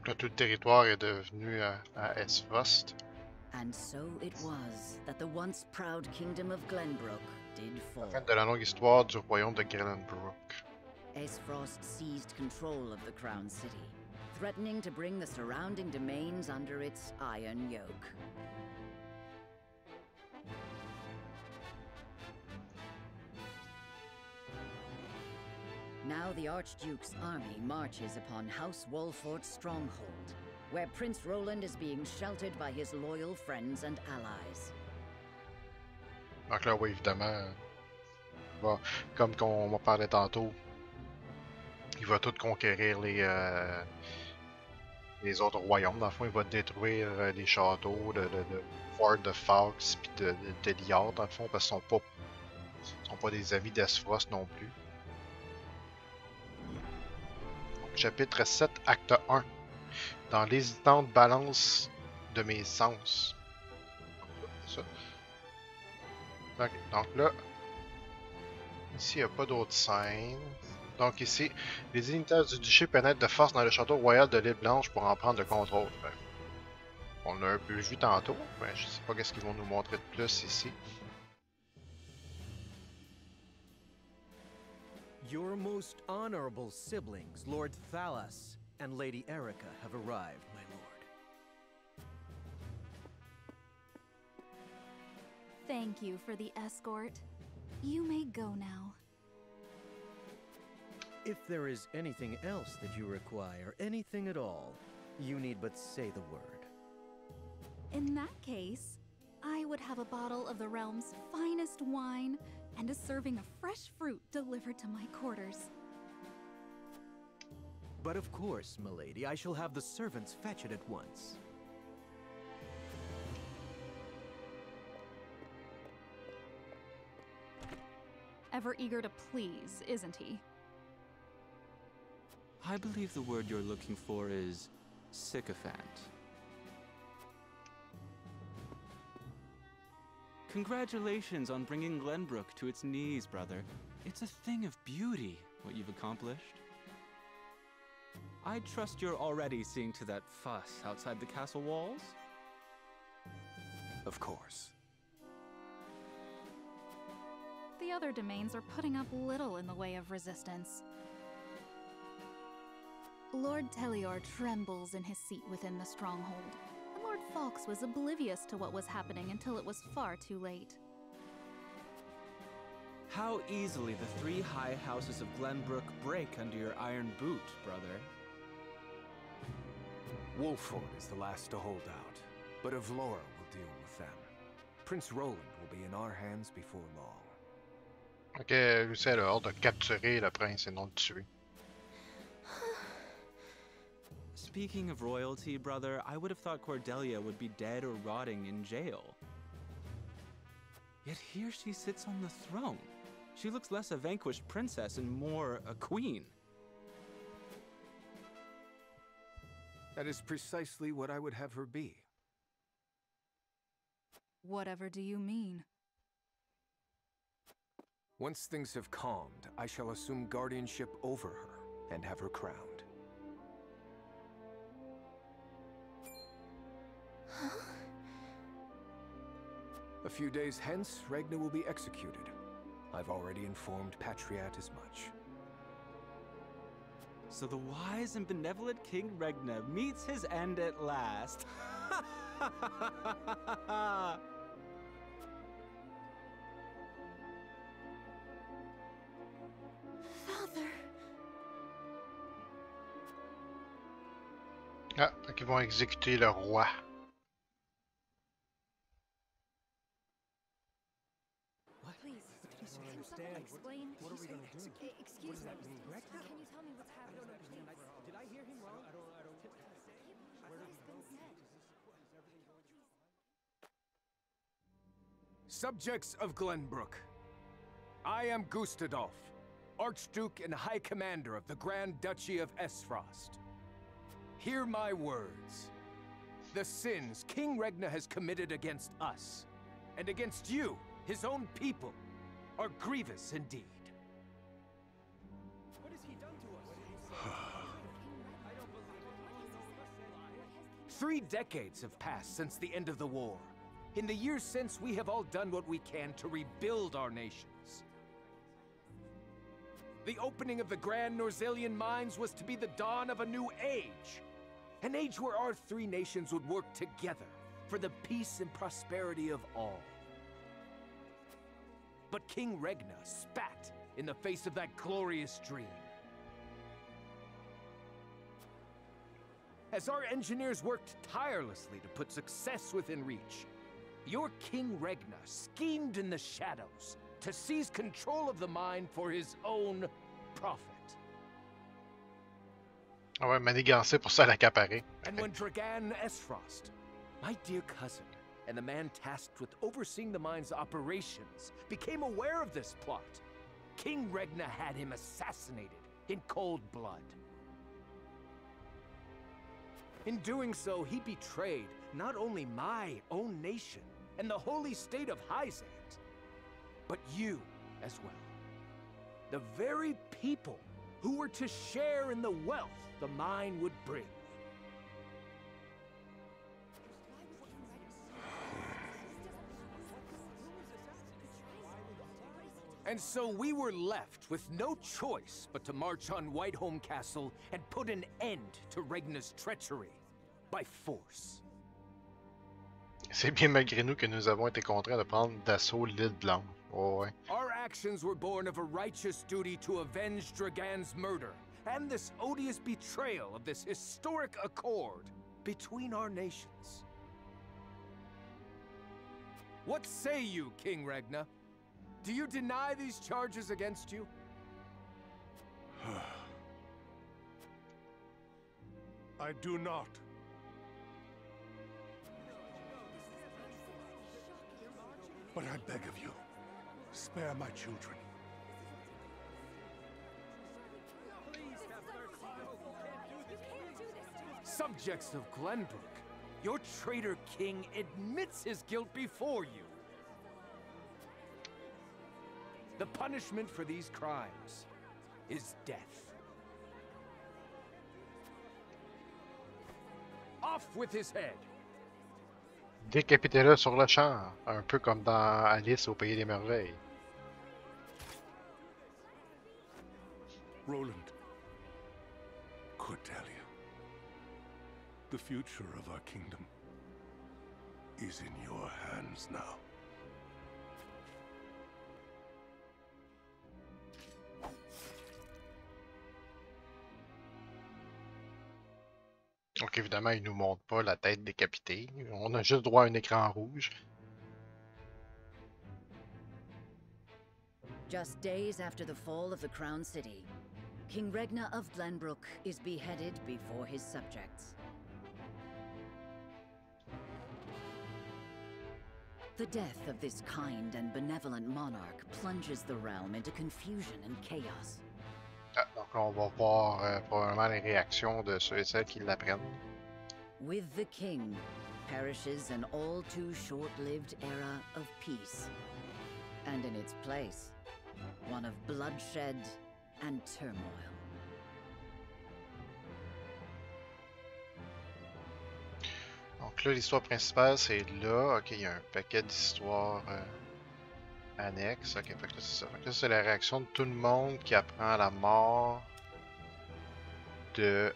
Là, tout le territoire est devenu à Esfrost. And so it was that the once proud kingdom of Glenbrook did La fall. fin de la longue histoire du royaume de Glenbrook. Aesfrost seized control of the Crown City, threatening to bring the surrounding domains under its iron yoke. Now the Archduke's army marches upon House Wolfort's stronghold, where Prince Roland is being sheltered by his loyal friends and allies. Donc là, oui, évidemment, comme on m'a parlé tantôt, il va tout conquérir les autres royaumes. Dans le fond, il va détruire les châteaux de Fort de Fox puis de Liard, dans le fond, parce qu'ils sont pas des amis d'Esfrost non plus. Donc, chapitre 7, acte 1. Dans l'hésitante balance de mes sens. Ça. Donc là, ici, il n'y a pas d'autres scènes. Donc ici, les unitaires du duché pénètrent de force dans le château royal de l'île Blanche pour en prendre le contrôle. On l'a un peu vu tantôt, mais je sais pas qu'est-ce qu'ils vont nous montrer de plus ici. Your most honorable siblings, Lord Thalas and Lady Erica, have arrived, my lord. Thank you for the escort. You may go now. If there is anything else that you require, anything at all, you need but say the word. In that case, I would have a bottle of the realm's finest wine and a serving of fresh fruit delivered to my quarters. But of course, milady, I shall have the servants fetch it at once. Ever eager to please, isn't he? I believe the word you're looking for is sycophant. Congratulations on bringing Glenbrook to its knees, brother. It's a thing of beauty, what you've accomplished. I trust you're already seeing to that fuss outside the castle walls? Of course. The other domains are putting up little in the way of resistance. Lord Telior trembles in his seat within the stronghold, and Lord Fawkes was oblivious to what was happening until it was far too late. How easily the three high houses of Glenbrook break under your iron boot, brother. Wolford is the last to hold out, but Avlora will deal with them. Prince Roland will be in our hands before long. Ok, lui c'est l'ordre de capturer le prince et non de tuer. Speaking of royalty, brother, I would have thought Cordelia would be dead or rotting in jail. Yet here she sits on the throne. She looks less a vanquished princess and more a queen. That is precisely what I would have her be. Whatever do you mean? Once things have calmed, I shall assume guardianship over her and have her crowned. A few days hence, Regna will be executed. I've already informed Patriat as much. So the wise and benevolent King Regna meets his end at last. Father! Ah, donc ils vont exécuter le roi. Please, can someone explain? What are we going to do? Excuse me. Can you tell me what's happening? Did I hear him wrong? Subjects of Glenbrook, I am Gustadolf, Archduke and High Commander of the Grand Duchy of Esfrost. Hear my words. The sins King Regna has committed against us, and against you, his own people, are grievous indeed. What has he done to us? 3 decades have passed since the end of the war. In the years since, we have all done what we can to rebuild our nations. The opening of the Grand Norzelian Mines was to be the dawn of a new age. An age where our 3 nations would work together for the peace and prosperity of all. But King Regna spat in the face of that glorious dream. As our engineers worked tirelessly to put success within reach, your King Regna schemed in the shadows to seize control of the mine for his own profit. Ah ouais, manigancé pour ça l'accaparer. And when Dragan Esfrost, my dear cousin, and the man tasked with overseeing the mine's operations, became aware of this plot, King Regna had him assassinated in cold blood. In doing so, he betrayed not only my own nation and the holy state of Hyzant, but you as well. The very people who were to share in the wealth the mine would bring. And so we were left with no choice but to march on Whiteholm Castle and put an end to Regna's treachery by force. C'est bien malgré nous que nous avons été contraints de prendre d'assaut l'île Blanche. Oh, ouais. Our actions were born of a righteous duty to avenge Dragan's murder and this odious betrayal of this historic accord between our nations. What say you, King Regna? Do you deny these charges against you? I do not. But I beg of you, spare my children. Subjects of Glenbrook, your traitor king admits his guilt before you. The punishment for these crimes is death. Off with his head! Décapitez-le sur le champ, un peu comme dans Alice au Pays des Merveilles. Roland, Cordelia, the future of our kingdom is in your hands now. Donc évidemment, il nous montre pas la tête décapitée. On a juste droit à un écran rouge. Just days after the fall of the Crown City, King Regna of Glenbrook is beheaded before his subjects. The death of this kind and benevolent monarch plunges the realm into confusion and chaos. Ah, donc on va voir probablement les réactions de ceux et celles qui l'apprennent. With the king perishes an all too short-lived era of peace. And in its place, one of bloodshed and turmoil. Donc là, l'histoire principale, c'est là. Ok, il y a un paquet d'histoires annexes. Ok, fait que là, c'est ça. Fait que là, c'est la réaction de tout le monde qui apprend la mort de...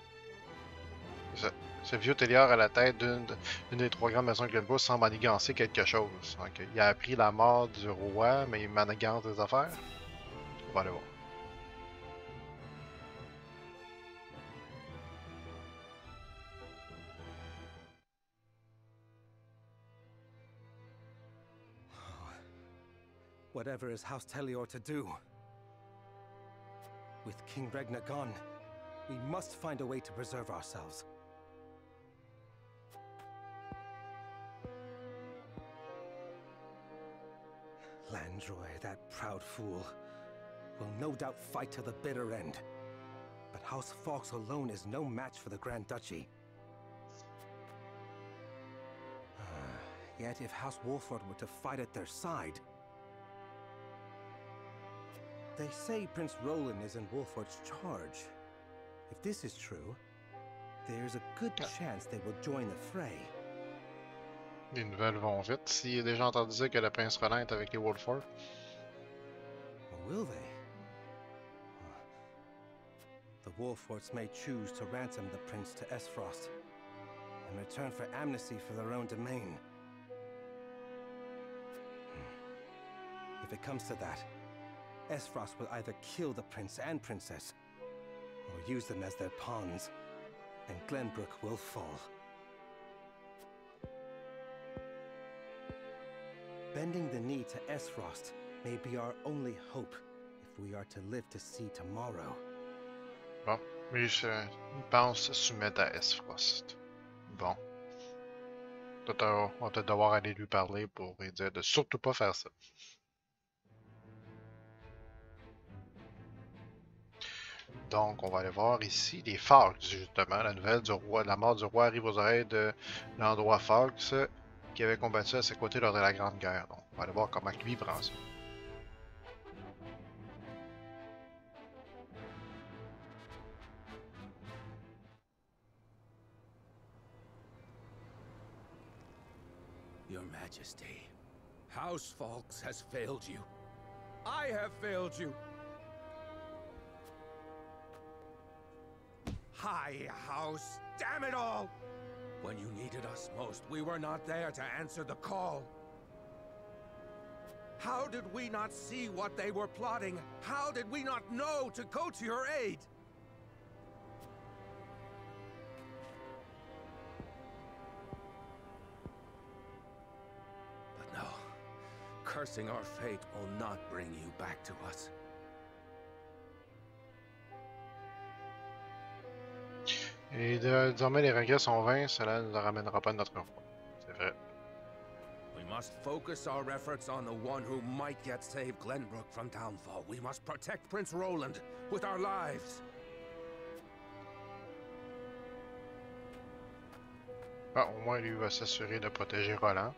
Ce vieux Téliard à la tête d'une des 3 grandes maisons de Glenbrook semble manigancer quelque chose. Donc, il a appris la mort du roi, mais il manigance des affaires. On va aller voir. Whatever is House Telior to do? With King Regna gone, we must find a way to preserve ourselves. Landroy, that proud fool, will no doubt fight to the bitter end. But House Fawkes alone is no match for the Grand Duchy. Yet if House Wolford were to fight at their side... They say Prince Roland is in Wolford's charge. If this is true, there's a good chance they will join the fray. Les nouvelles vont vite. S'il a déjà entendu dire que le prince Roland est avec les Wolford. Or will they? The Wolforts may choose to ransom the prince to Esfrost, in return for amnesty for their own domain. If it comes to that, Esfrost will either kill the prince and princess, or use them as their pawns, and Glenbrook will fall. Bending the knee to Esfrost may be our only hope if we are to live to see tomorrow. Bon, lui, il pense se soumettre à Esfrost. Bon. On va peut-être devoir aller lui parler pour lui dire de surtout pas faire ça. Donc, on va aller voir ici les Fox, justement. La nouvelle du roi, la mort du roi arrive aux oreilles de l'endroit Fox qui avait combattu à ses côtés lors de la Grande Guerre. Donc, on va aller voir comment lui prend ça. Your Majesty, House Falks has failed you. I have failed you. High House, damn it all! When you needed us most, we were not there to answer the call. How did we not see what they were plotting? How did we not know to go to your aid? But no, cursing our fate will not bring you back to us. Et désormais, les regrets sont vains, cela ne nous ramènera pas à notre roi. C'est vrai. We must focus our efforts on the one who might yet save Glenbrook from downfall. We must protect Prince Roland with our lives. Ah, au moins, lui va s'assurer de protéger Roland.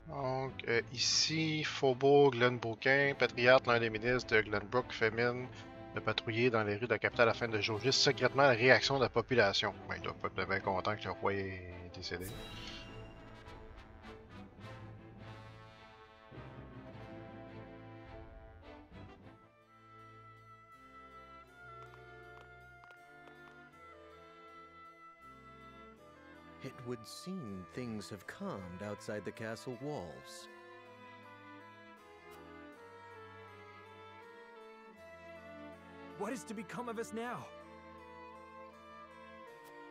Donc, ici, Faubourg Glenbrookin, patriarche, l'un des ministres de Glenbrook, fait mine de patrouiller dans les rues de la capitale afin de jauger secrètement la réaction de la population. Ben, il doit pas être bien content que le roi est décédé. It would seem things have calmed outside the castle walls. What is to become of us now?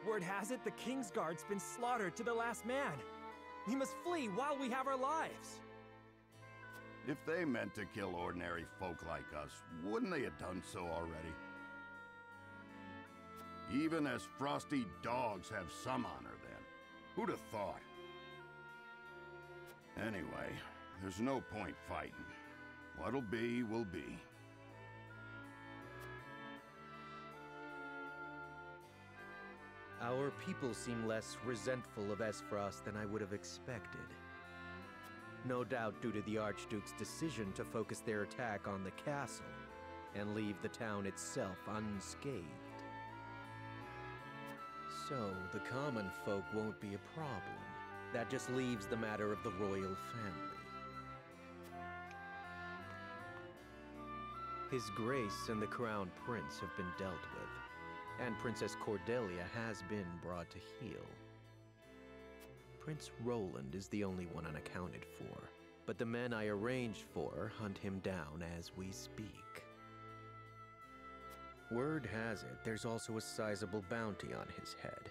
Word has it the Kingsguard's been slaughtered to the last man. We must flee while we have our lives. If they meant to kill ordinary folk like us, wouldn't they have done so already? Even as frosty dogs have some honor then. Who'd have thought? Anyway, there's no point fighting. What'll be, will be. Our people seem less resentful of Esfrost than I would have expected. No doubt due to the Archduke's decision to focus their attack on the castle and leave the town itself unscathed. So, the common folk won't be a problem. That just leaves the matter of the royal family. His Grace and the Crown Prince have been dealt with, and Princess Cordelia has been brought to heel. Prince Roland is the only one unaccounted for, but the men I arranged for hunt him down as we speak. Word has it there's also a sizable bounty on his head.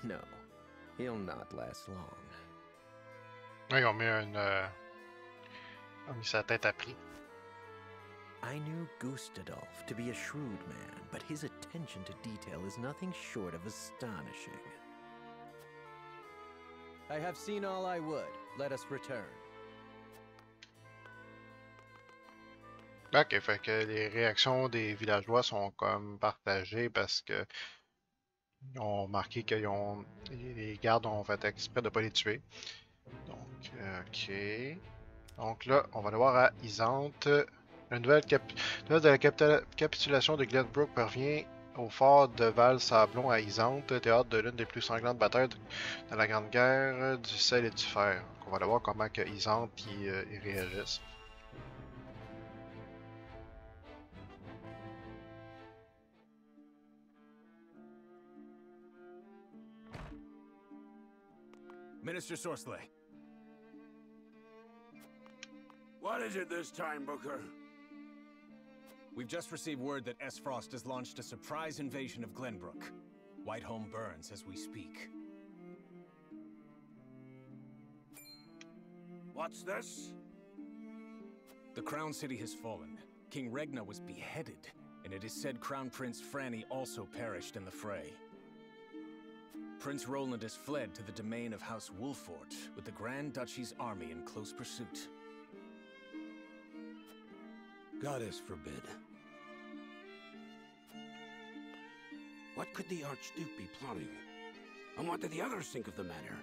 No, he'll not last long. Ils ont mis ont mis sa tête à prix. I knew Gustadolf to be a shrewd man, but his attention to detail is nothing short of astonishing. I have seen all I would. Let us return. Ok, fait que les réactions des villageois sont comme partagées parce que ils ont remarqué que les gardes ont fait exprès de ne pas les tuer. Donc, ok. Donc là, on va aller voir à Isante. La nouvelle de la capitulation de Glenbrook parvient au fort de Val-Sablon à Isante, théâtre de l'une des plus sanglantes batailles de la Grande Guerre du sel et du fer. Donc on va aller voir comment que Isante y réagissent. Minister Sorsley. What is it this time, Booker? We've just received word that Esfrost has launched a surprise invasion of Glenbrook. Whiteholm burns as we speak. What's this? The Crown City has fallen. King Regna was beheaded, and it is said Crown Prince Franny also perished in the fray. Prince Roland has fled to the domain of House Wolfort, with the Grand Duchy's army in close pursuit. Goddess forbid. What could the Archduke be plotting? And what did the others think of the matter?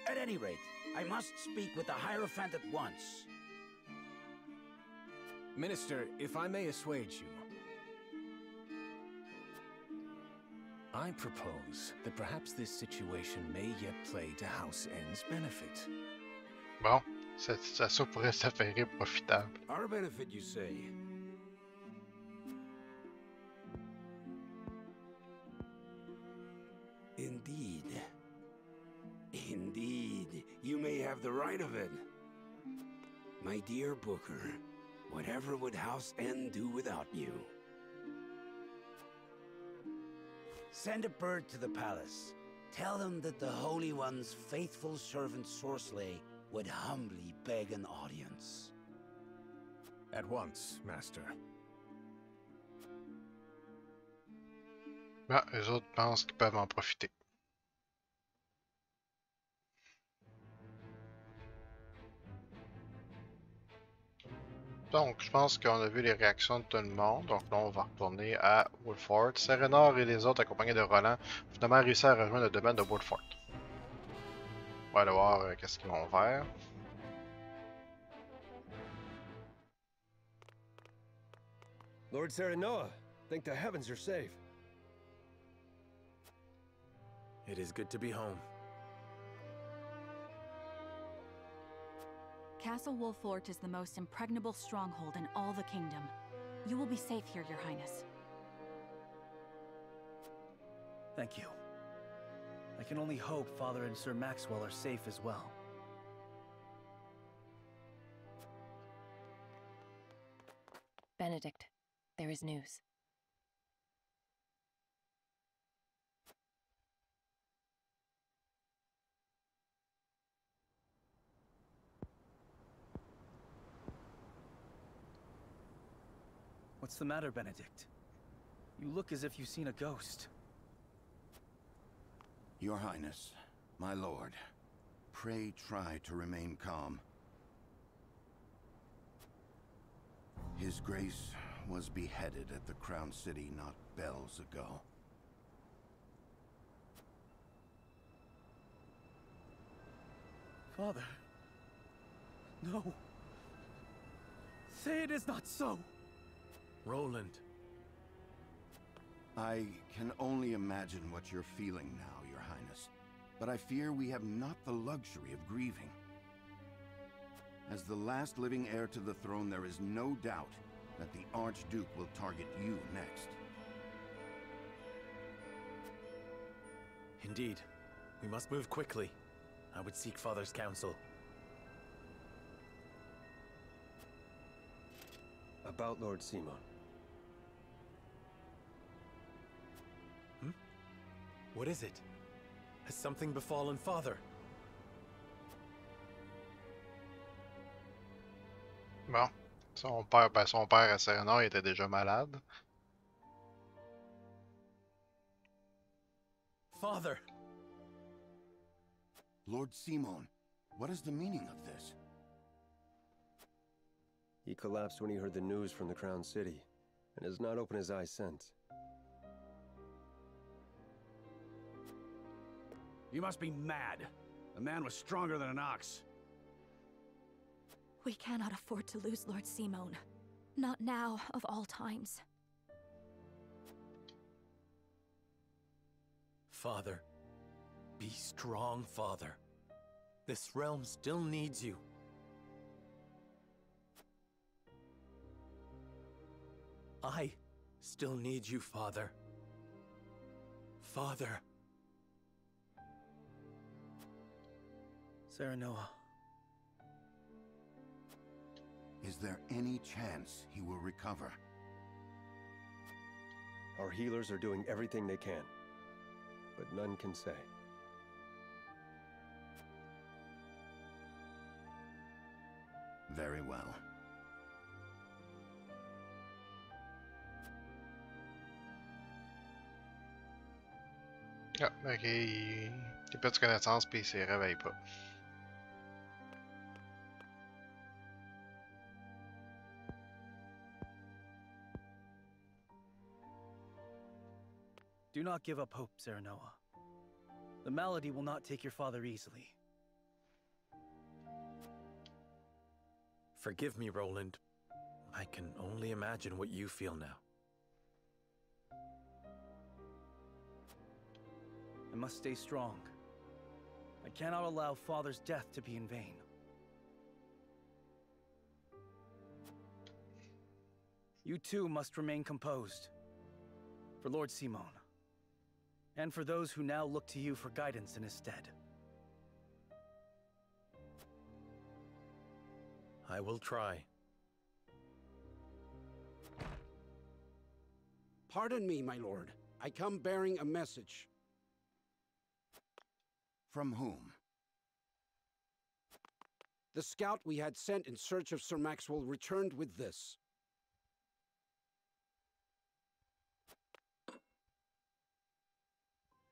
At any rate, I must speak with the Hierophant at once. Minister, if I may assuage you, I propose that perhaps this situation may yet play to House N's benefit. Bon, cette situation pourrait s'avérer profitable. Our benefit, you say? Indeed. Indeed, you may have the right of it. My dear Booker, whatever would House N do without you? Send a bird to the palace. Tell them that the Holy One's faithful servant Sorsley would humbly beg an audience. At once, Master. Ah, les autres pensent qu'ils peuvent en profiter. Donc, je pense qu'on a vu les réactions de tout le monde. Donc là, on va retourner à Wolfort. Serenor et les autres, accompagnés de Roland, ont finalement réussi à rejoindre le domaine de Wolfort. On va aller voir qu'est-ce qu'ils vont faire. Lord Serenoa, thank the heavens you're safe. It is good to be home. Castle Wolfort is the most impregnable stronghold in all the kingdom. You will be safe here, Your Highness. Thank you. I can only hope Father and Sir Maxwell are safe as well. Benedict, there is news. What's the matter, Benedict? You look as if you've seen a ghost. Your Highness, my lord, pray try to remain calm. His Grace was beheaded at the Crown City not bells ago. Father... No. Say it is not so. Roland. I can only imagine what you're feeling now, Your Highness. But I fear we have not the luxury of grieving. As the last living heir to the throne, there is no doubt that the Archduke will target you next. Indeed. We must move quickly. I would seek Father's counsel. About Lord Simon. What is it? Has something befallen Father? Bon, son père à Serenor était déjà malade. Father! Lord Simon, what is the meaning of this? He collapsed when he heard the news from the Crown City, and has not opened his eyes since. You must be mad. The man was stronger than an ox. We cannot afford to lose Lord Simone. Not now, of all times. Father, be strong, Father. This realm still needs you. I still need you, Father. Father. Serenoa. Is there any chance he will recover? Our healers are doing everything they can, but none can say. Very well. Ah, ok, il perd connaissance puis il se réveille pas. Do not give up hope, Serenoa. The malady will not take your father easily. Forgive me, Roland. I can only imagine what you feel now. I must stay strong. I cannot allow Father's death to be in vain. You too must remain composed. For Lord Simone. And for those who now look to you for guidance in his stead. I will try. Pardon me, my lord. I come bearing a message. From whom? The scout we had sent in search of Sir Maxwell returned with this.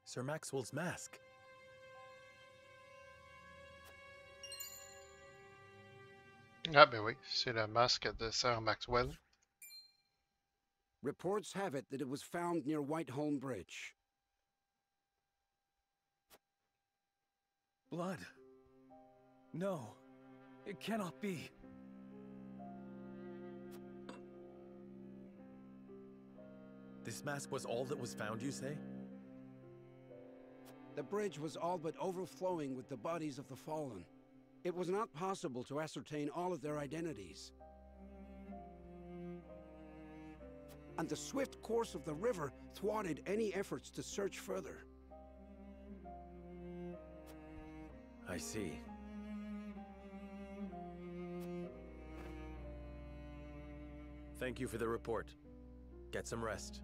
Sir Maxwell's mask. Ah ben oui, c'est le masque de Sir Maxwell. Reports have it that it was found near Whiteholm Bridge. Blood. No, it cannot be. This mask was all that was found, you say? The bridge was all but overflowing with the bodies of the fallen. It was not possible to ascertain all of their identities. And the swift course of the river thwarted any efforts to search further. I see. Thank you for the report. Get some rest.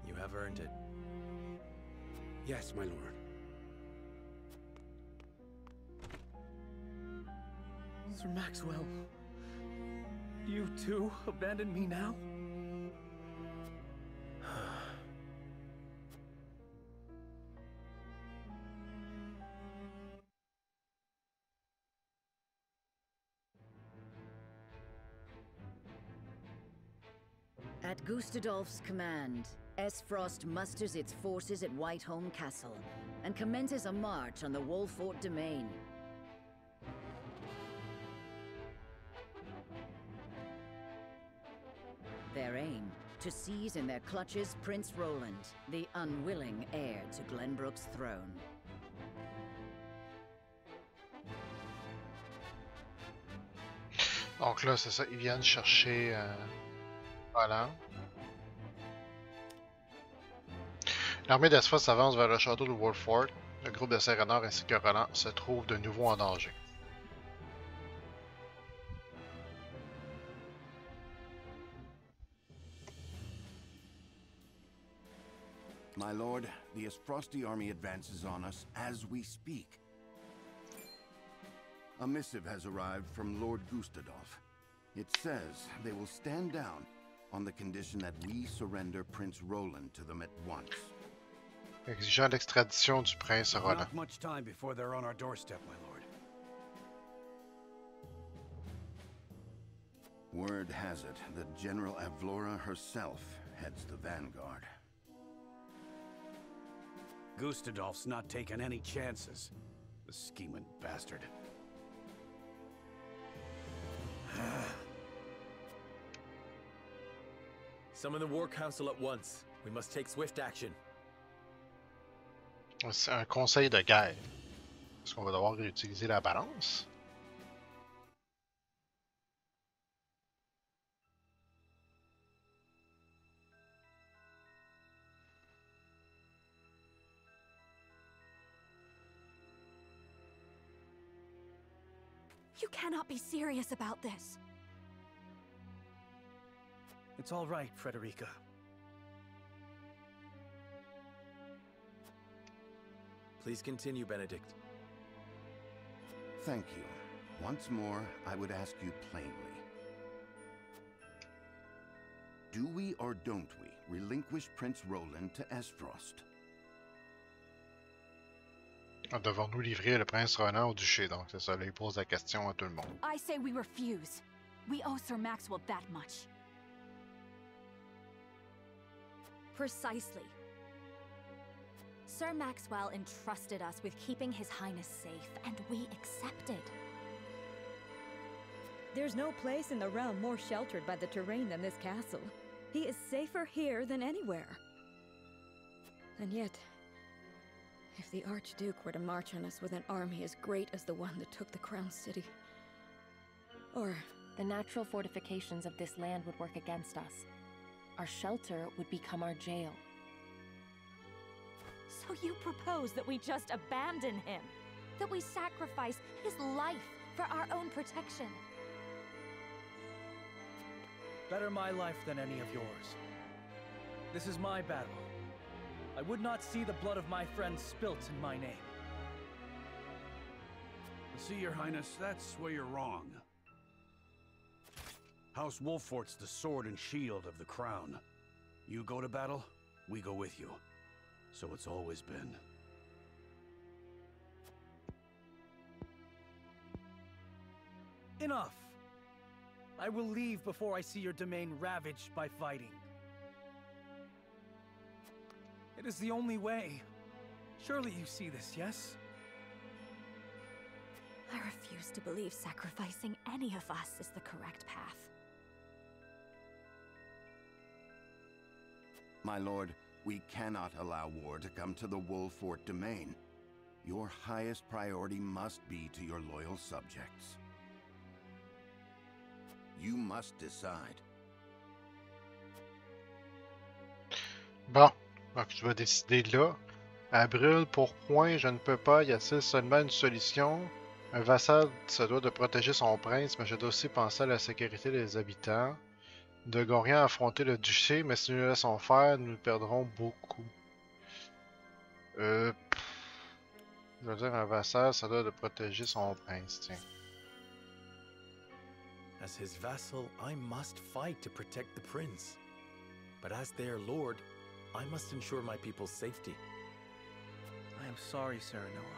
You have earned it. Yes, my lord. Sir Maxwell, you too abandon me now? At Gustadolf's command, Esfrost musters its forces at Whiteholm Castle and commences a march on the Wolfort domain. Their aim, to seize in their clutches Prince Roland, the unwilling heir to Glenbrook's throne. Donc là, c'est ça, ils viennent chercher Roland. L'armée d'Esfrost avance vers le château de Wolfort. Le groupe de Serenor ainsi que Roland se trouvent de nouveau en danger. My lord, the Esfrosti army advances on us as we speak. A missive has arrived from Lord Gustadolf. It says they will stand down on the condition that we surrender Prince Roland to them at once. Exigeant l'extradition du prince Roland. Not much time before they're on our doorstep, my lord. Word has it that General Avlora herself heads the vanguard. Gustadolf's not taking any chances. The scheming bastard. Summon the War Council at once. We must take swift action. C'est un conseil de guerre. Est-ce qu'on va devoir réutiliser la balance? You cannot be serious about this. It's all right, Frederica. Please continue, Benedict. Thank you. Once more, I would ask you plainly. Do we or don't we relinquish Prince Roland to Esfrost? Devons-nous livrer le prince Roland au duché? Donc c'est ça, là, il pose la question à tout le monde. I say we refuse. We owe Sir Maxwell that much. Precisely. Sir Maxwell entrusted us with keeping His Highness safe, and we accepted. There's no place in the realm more sheltered by the terrain than this castle. He is safer here than anywhere. And yet, if the Archduke were to march on us with an army as great as the one that took the Crown City, or... The natural fortifications of this land would work against us. Our shelter would become our jail. So you propose that we just abandon him? That we sacrifice his life for our own protection? Better my life than any of yours. This is my battle. I would not see the blood of my friends spilt in my name. See, Your Highness, that's where you're wrong. House Wolfort's the sword and shield of the crown. You go to battle, we go with you. So it's always been. Enough! I will leave before I see your domain ravaged by fighting. It is the only way. Surely you see this, yes? I refuse to believe sacrificing any of us is the correct path. My lord, we cannot allow war to come to the Wolfort domain. Your highest priority must be to your loyal subjects. You must decide. Bon, donc tu vas décider là. À brûle, pourquoi je ne peux pas? Y a-t-il seulement une solution? Un vassal se doit de protéger son prince, mais je dois aussi penser à la sécurité des habitants. Nous devons rien affronter le duché, mais si nous le laissons faire, nous perdrons beaucoup. Je veux dire, un vassal, ça doit de protéger son prince, tiens. As his vassal, I must fight to protect the prince. But as their lord, I must ensure my people's safety. I am sorry, Serenoa.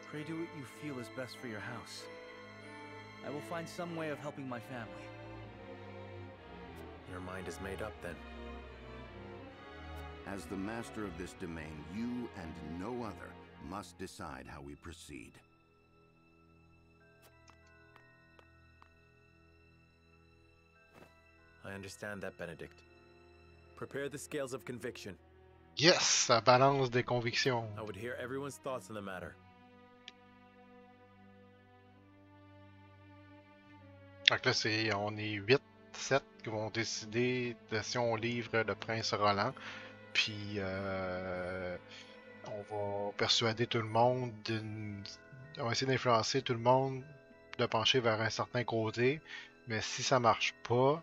Pray do what you feel is best for your house. I will find some way of helping my family. Your mind is made up, then. As the master of this domain, you and no other must decide how we proceed. I understand that, Benedict. Prepare the scales of conviction. Yes, la balance des convictions. I would hear everyone's thoughts on the matter. Donc là, on est 8, 7 qui vont décider de si on livre le prince Roland. Puis on va persuader tout le monde, on va essayer d'influencer tout le monde de pencher vers un certain côté. Mais si ça marche pas,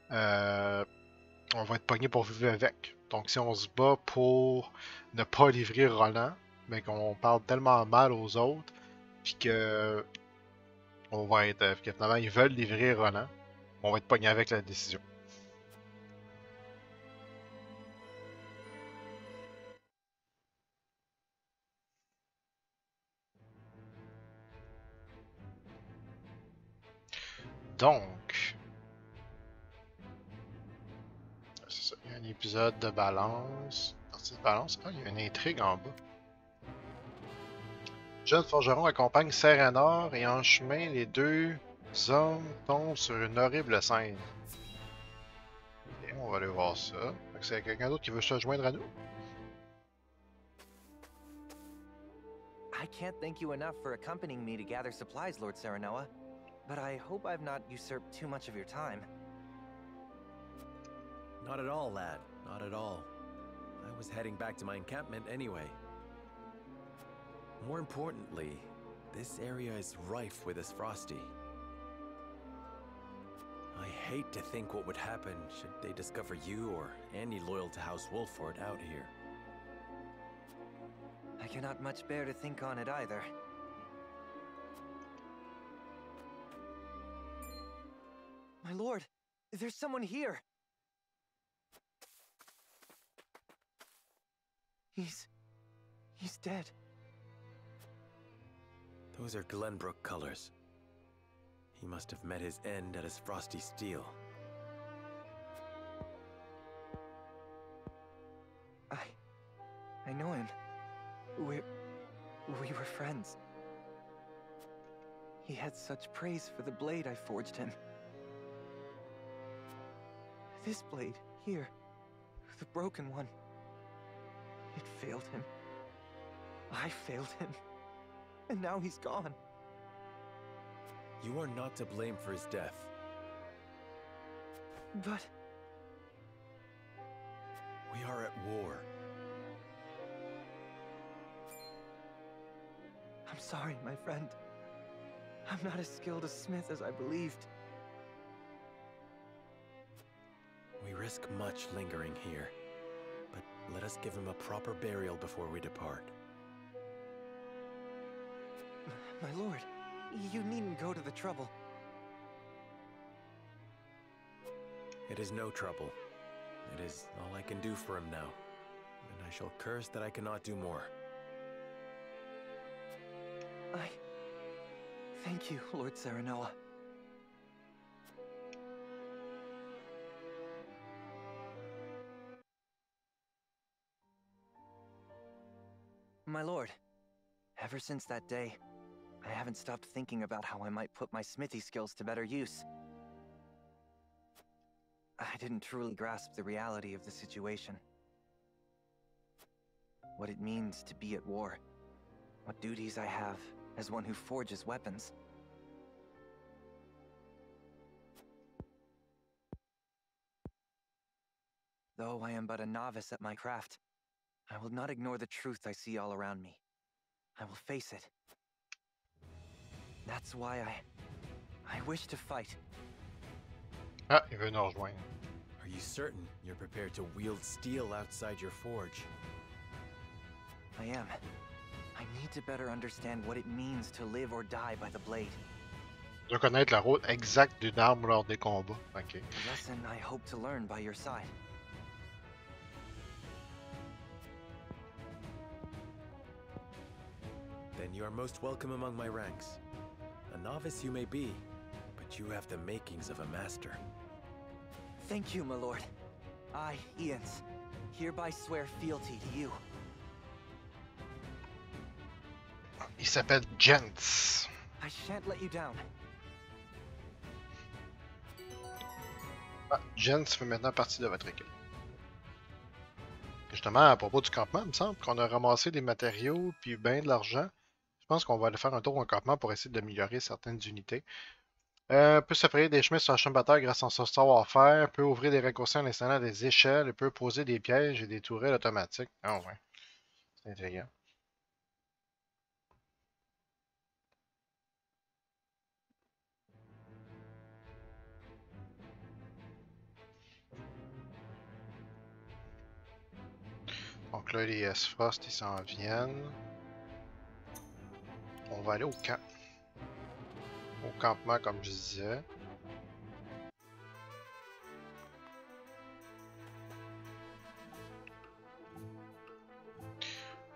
on va être pogné pour vivre avec. Donc si on se bat pour ne pas livrer Roland, mais qu'on parle tellement mal aux autres, puis que on va être, que finalement ils veulent livrer Roland, on va être pogné avec la décision. Donc, c'est ça, il y a un épisode de balance. Partie de balance, il y a une intrigue en bas. Jeune forgeron accompagne Serenor et en chemin, les deux hommes tombent sur une horrible scène. Et on va aller voir ça. C'est quelqu'un d'autre qui veut se joindre à nous? I can't thank you enough for accompanying me to gather supplies, Lord Serenoa. But I hope I've not usurped too much of your time. Not at all, lad. Not at all. I was heading back to my encampment anyway. More importantly, this area is rife with Esfrosti. I hate to think what would happen should they discover you or any loyal to House Wolford out here. I cannot much bear to think on it either. My lord, there's someone here! He's dead. Those are Glenbrook colors. He must have met his end at his frosty steel. I know him. We were friends. He had such praise for the blade I forged him. This blade, here, the broken one, it failed him. I failed him. And now he's gone. You are not to blame for his death. But... we are at war. I'm sorry, my friend. I'm not as skilled a smith as I believed. We risk much lingering here, but let us give him a proper burial before we depart. My lord, you needn't go to the trouble. It is no trouble. It is all I can do for him now, and I shall curse that I cannot do more. Thank you, Lord Serenoa. My lord, ever since that day, I haven't stopped thinking about how I might put my smithy skills to better use. I didn't truly grasp the reality of the situation. What it means to be at war. What duties I have as one who forges weapons. Though I am but a novice at my craft, I will not ignore the truth I see all around me. I will face it. That's why I wish to fight. Ah, il veut nous rejoindre. Are you certain you're prepared to wield steel outside your forge? I am. I need to better understand what it means to live or die by the blade. De connaître le rôle exact d'une arme lors des combats. Ok. A lesson I hope to learn by your side. Then you are most welcome among my ranks. A novice you may be, but you have the makings of a master. Thank you, my lord. I, Ians, hereby swear fealty to you. Il s'appelle Jens. I shan't let you down. Ah, Jens fait maintenant partie de votre équipe. Justement, à propos du campement, il me semble qu'on a ramassé des matériaux puis bien de l'argent. Je pense qu'on va aller faire un tour au campement pour essayer d'améliorer certaines unités. Peut se frayer des chemins sur un champ de bataille grâce à son savoir-faire, peut ouvrir des raccourcis en installant des échelles, et peut poser des pièges et des tourelles automatiques. Ah ouais, c'est intriguant. Donc là, les S-Frost, ils s'en viennent. On va aller au camp. Au campement, comme je disais.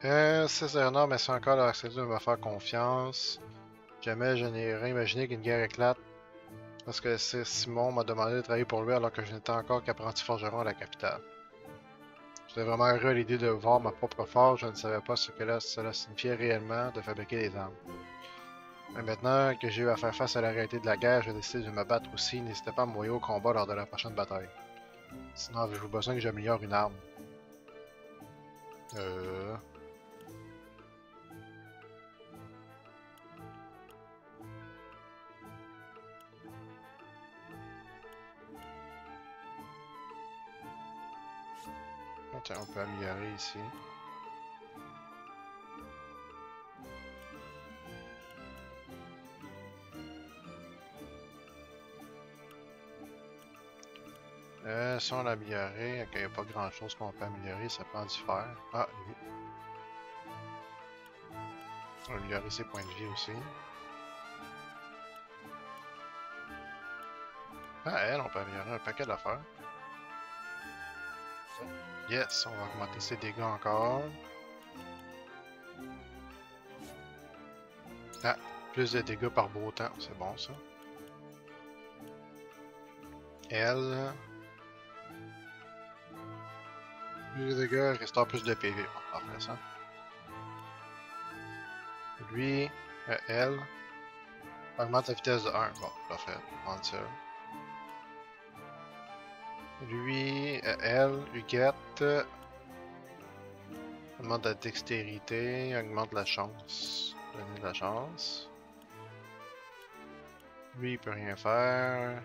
César, mais c'est encore leur accès de me faire confiance. Jamais je n'aurais imaginé qu'une guerre éclate. Parce que Simon m'a demandé de travailler pour lui alors que je n'étais encore qu'apprenti forgeron à la capitale. J'étais vraiment heureux à l'idée de voir ma propre forge. Je ne savais pas ce que cela signifiait réellement de fabriquer des armes. Mais maintenant que j'ai eu à faire face à la réalité de la guerre, je décide de me battre aussi. N'hésitez pas à m'envoyer au combat lors de la prochaine bataille. Sinon, avez-vous besoin que j'améliore une arme? Tiens, on peut améliorer ici. Si on l'a amélioré, il n'y a pas grand chose qu'on peut améliorer, ça prend du fer. Ah, lui. On va améliorer ses points de vie aussi. Ah, elle, on peut améliorer un paquet d'affaires. Yes, on va augmenter ses dégâts encore. Ah, plus de dégâts par beau temps, c'est bon ça. Elle. Plus de dégâts, restaure plus de PV. Bon, parfait ça. Lui, elle. Augmente la vitesse de 1. Bon, parfait. On va prendre ça. Lui, elle, Huguette, augmente la dextérité, augmente la chance. Donner de la chance. Lui, il peut rien faire.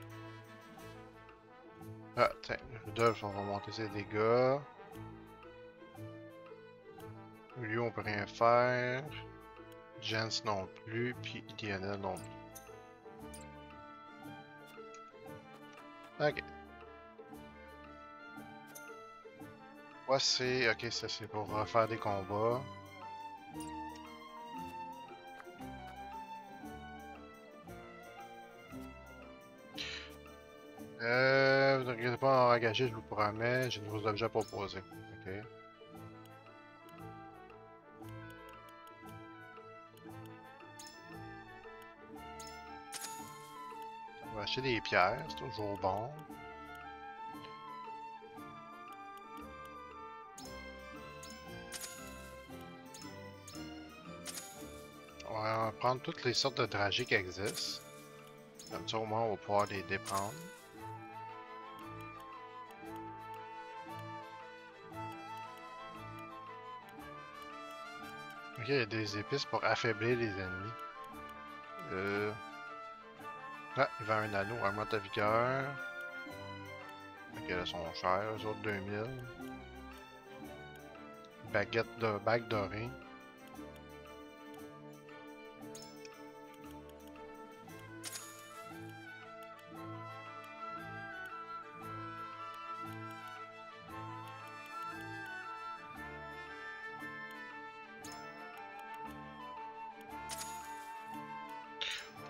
Ah, tiens, Rudolf, on va monter ses dégâts. Lui, on peut rien faire. Jens non plus, puis Lionel non plus. Ok. C'est... Ok, ça c'est pour refaire des combats. Vous ne regardez pas en engager, je vous promets, j'ai de nouveaux objets à proposer. Ok. On va acheter des pierres, c'est toujours bon. On va prendre toutes les sortes de dragées qui existent. Comme ça, au moins, on va pouvoir les déprendre. Ok, il y a des épices pour affaiblir les ennemis. Ah, il va un anneau, augmente ta vigueur. Ok, là, sont chers, eux autres 2000. Bague dorée.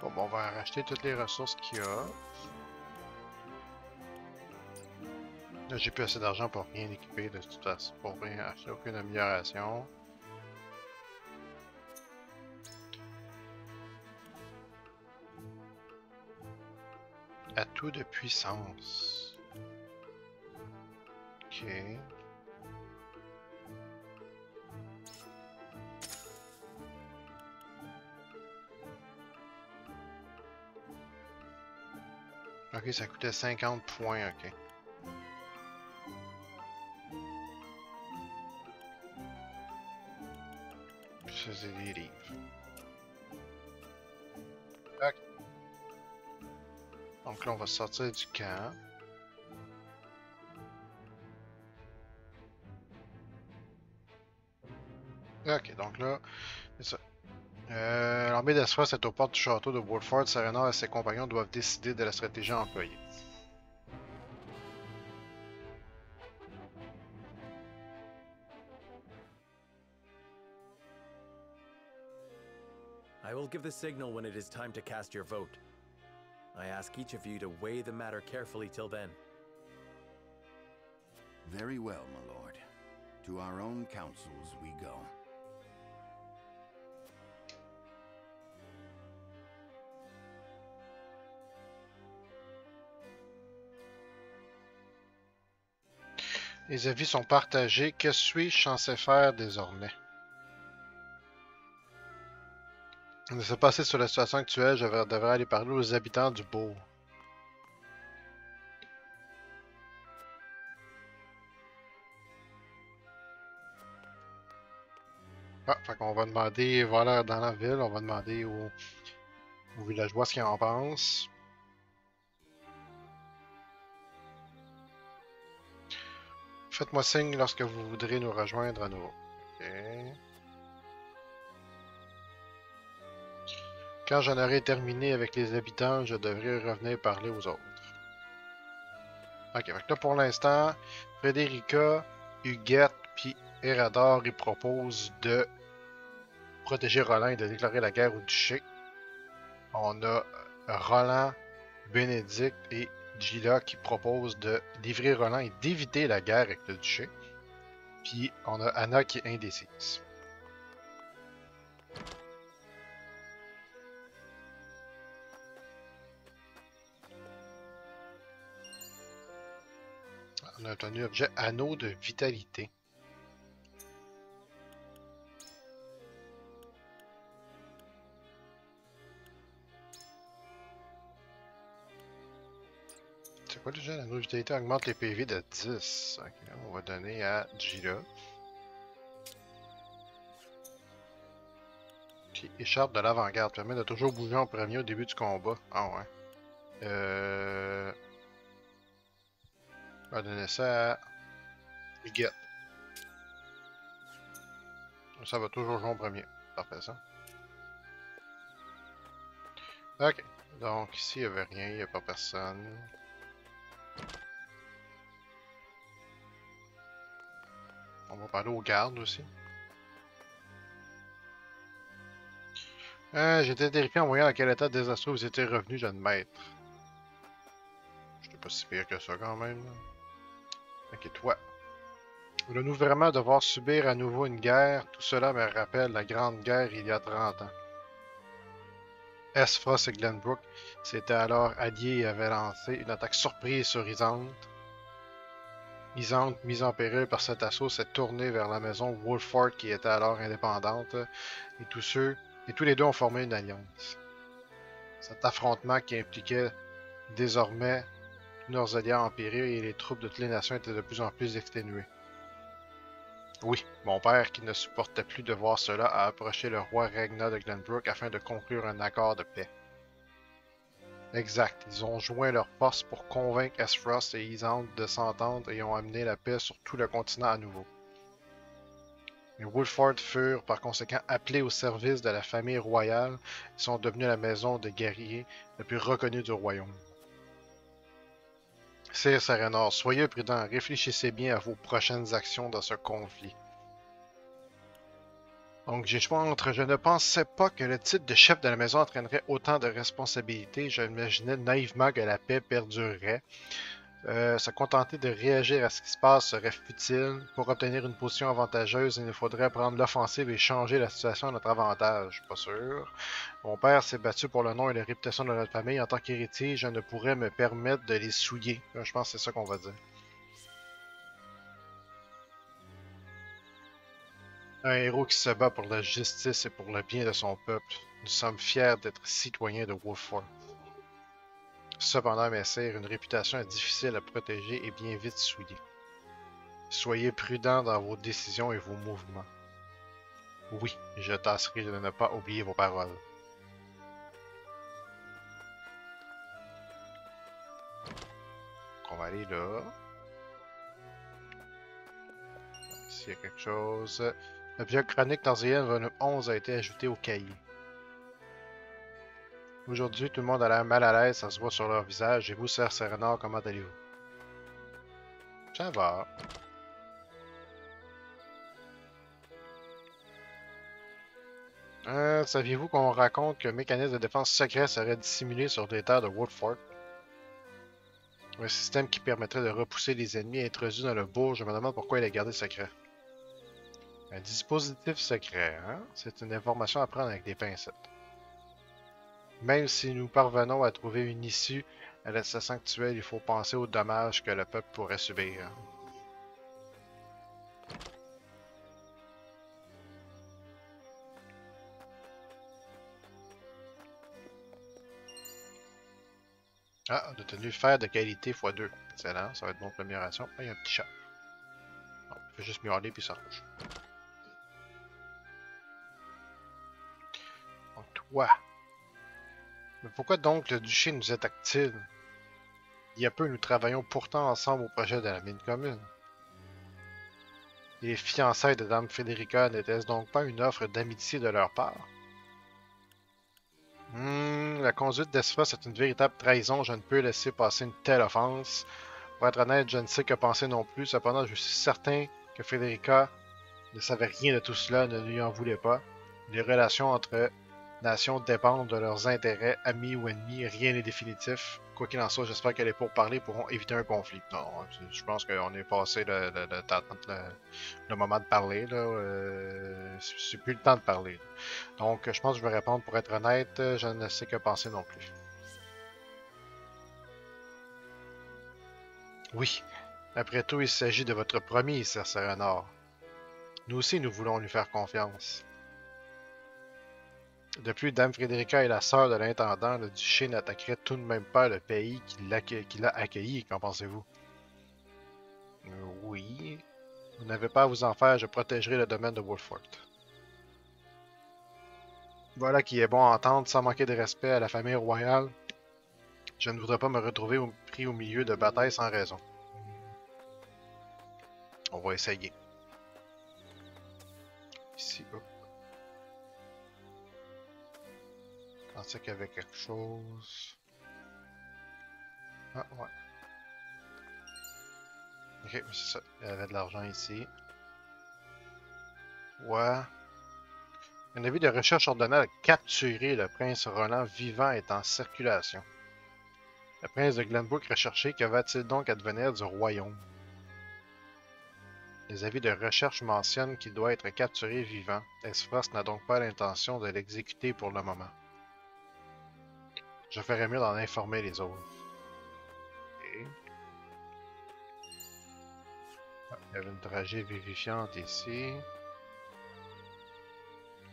Bon, on va racheter toutes les ressources qu'il y a. Là, j'ai plus assez d'argent pour rien équiper de toute façon, pour rien acheter aucune amélioration. Atout de puissance. Ok. Ok, ça coûtait 50 points, ok. Ça, c'est des livres. Ok. Donc là, on va sortir du camp. Ok, donc là, c'est ça. L'armée d'Esfrost est aux portes du château de Woodford. Serenor et ses compagnons doivent décider de la stratégie à employer. I will give the signal when it is time to cast your vote. I ask each of you to weigh the matter carefully till then. Very well, my lord. To our own councils we go. Les avis sont partagés. Que suis-je censé faire désormais? Ne se passer sur la situation actuelle, je devrais aller parler aux habitants du bourg. Ah, fait qu'on va demander, voilà, dans la ville, on va demander aux villageois ce qu'ils en pensent. Faites-moi signe lorsque vous voudrez nous rejoindre à nouveau. Ok. Quand j'en aurai terminé avec les habitants, je devrais revenir parler aux autres. Ok, donc là pour l'instant, Frédérica, Huguette, puis Erador, ils proposent de protéger Roland et de déclarer la guerre au duché. On a Roland, Bénédicte et Gila qui proposent de livrer Roland et d'éviter la guerre avec le duché. Puis on a Anna qui est indécise. On a obtenu objet anneau de vitalité. C'est quoi déjà l'anneau de vitalité augmente les PV de 10. Ok, on va donner à Gila. Qui écharpe de l'avant-garde. Permet de toujours bouger en premier au début du combat. Ah ouais. On va donner ça à Huguette. Ça va toujours jouer en premier. Parfait ça. Ok. Donc ici il n'y avait rien, il n'y a pas personne. On va parler aux gardes aussi. J'étais terrifié en voyant dans quel état désastreux vous étiez revenu, jeune maître. J'étais pas si pire que ça quand même. Ok, toi. Voulons-nous vraiment devoir subir à nouveau une guerre? Tout cela me rappelle la grande guerre il y a 30 ans. Esfrost et Glenbrook s'étaient alors alliés et avaient lancé une attaque surprise sur Isante. Isante, mise en péril par cet assaut, s'est tournée vers la maison Wolfford qui était alors indépendante, et tous les deux ont formé une alliance. Cet affrontement qui impliquait désormais tous leurs alliés en péril et les troupes de toutes les nations étaient de plus en plus exténuées. Oui, mon père, qui ne supportait plus de voir cela, a approché le roi Regna de Glenbrook afin de conclure un accord de paix. Exact, ils ont joint leurs forces pour convaincre Esfrost et Isante de s'entendre et ont amené la paix sur tout le continent à nouveau. Les Wolfford furent par conséquent appelés au service de la famille royale et sont devenus la maison de guerriers la plus reconnue du royaume. Sire Serenor, soyez prudent, réfléchissez bien à vos prochaines actions dans ce conflit. Donc j'ai choisi entre je ne pensais pas que le titre de chef de la maison entraînerait autant de responsabilités, j'imaginais naïvement que la paix perdurerait. Se contenter de réagir à ce qui se passe serait futile. Pour obtenir une position avantageuse, il nous faudrait prendre l'offensive et changer la situation à notre avantage. Pas sûr. Mon père s'est battu pour le nom et la réputation de notre famille. En tant qu'héritier, je ne pourrais me permettre de les souiller. Je pense que c'est ça qu'on va dire. Un héros qui se bat pour la justice et pour le bien de son peuple. Nous sommes fiers d'être citoyens de Wolfford. Cependant, messire, une réputation est difficile à protéger et bien vite souillée. Soyez prudents dans vos décisions et vos mouvements. Oui, je tâcherai de ne pas oublier vos paroles. On va aller là. S'il y a quelque chose... L'objet chronique Tarzéenne volume 11 a été ajouté au cahier. Aujourd'hui, tout le monde a l'air mal à l'aise, ça se voit sur leur visage. Et vous, Sir Serenor, comment allez-vous? Ça va. Saviez-vous qu'on raconte qu'un mécanisme de défense secret serait dissimulé sur des terres de Wolfford? Un système qui permettrait de repousser les ennemis introduits dans le bourg. Je me demande pourquoi il est gardé secret. Un dispositif secret, hein? C'est une information à prendre avec des pincettes. Même si nous parvenons à trouver une issue à la situation actuelle, il faut penser aux dommages que le peuple pourrait subir. Ah, on a tenu fer de qualité x2. Excellent, ça va être bon pour l'amélioration. Ah, il y a un petit chat. Bon, il fait juste miauler puis ça rouge. Donc, toi. Mais pourquoi donc le duché nous attaque-t-il? Il y a peu, nous travaillons pourtant ensemble au projet de la mine commune. Les fiançailles de Dame Federica n'étaient-ce donc pas une offre d'amitié de leur part? La conduite d'Esphras est une véritable trahison. Je ne peux laisser passer une telle offense. Pour être honnête, je ne sais que penser non plus. Cependant, je suis certain que Federica ne savait rien de tout cela, ne lui en voulait pas. Les relations entre nations dépendent de leurs intérêts, amis ou ennemis. Rien n'est définitif. Quoi qu'il en soit, j'espère que les pourparlers pourront éviter un conflit. Non, je pense qu'on est passé le moment de parler. C'est plus le temps de parler. Donc, je pense que je vais répondre pour être honnête. Je ne sais que penser non plus. Oui. Après tout, il s'agit de votre promis, Sir Serenor. Nous aussi, nous voulons lui faire confiance. De plus, Dame Frederica est la sœur de l'intendant. Le duché n'attaquerait tout de même pas le pays qui l'a accueilli. Qu'en pensez-vous? Oui. Vous n'avez pas à vous en faire, je protégerai le domaine de Wolfort. Voilà qui est bon à entendre, sans manquer de respect à la famille royale. Je ne voudrais pas me retrouver pris au milieu de batailles sans raison. On va essayer. Ici, hop. Je pensais qu'il y avait quelque chose. Ah, ouais. Ok, c'est ça. Il y avait de l'argent ici. Ouais. Un avis de recherche ordonna de capturer le prince Roland vivant est en circulation. Le prince de Glenbrook recherché, que va-t-il donc advenir du royaume? Les avis de recherche mentionnent qu'il doit être capturé vivant. Esphras n'a donc pas l'intention de l'exécuter pour le moment. Je ferais mieux d'en informer les autres. Okay. Ah, il y avait une dragée vivifiante ici.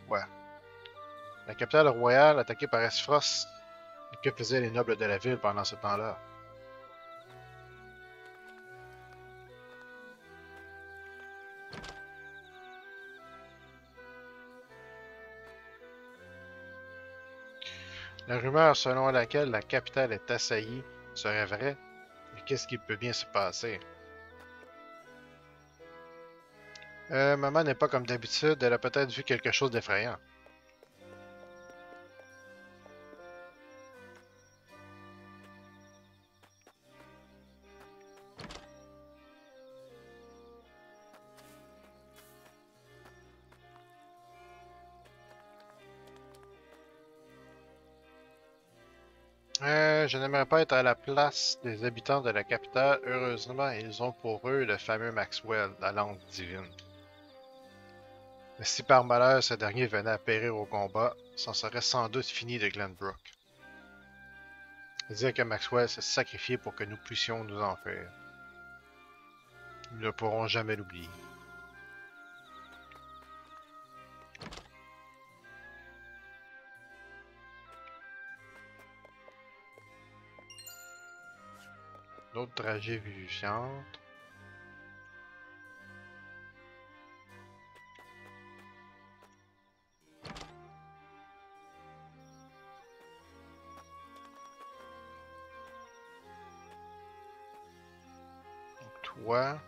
Ouais. La capitale royale, attaquée par Esphras, que faisaient les nobles de la ville pendant ce temps-là? La rumeur selon laquelle la capitale est assaillie serait vraie, mais qu'est-ce qui peut bien se passer? Maman n'est pas comme d'habitude, elle a peut-être vu quelque chose d'effrayant. Je n'aimerais pas être à la place des habitants de la capitale. Heureusement, ils ont pour eux le fameux Maxwell, la langue divine. Mais si par malheur ce dernier venait à périr au combat, c'en serait sans doute fini de Glenbrook. Dire que Maxwell s'est sacrifié pour que nous puissions nous en faire. Nous ne pourrons jamais l'oublier. D'autres dragées vivifiantes. Toi.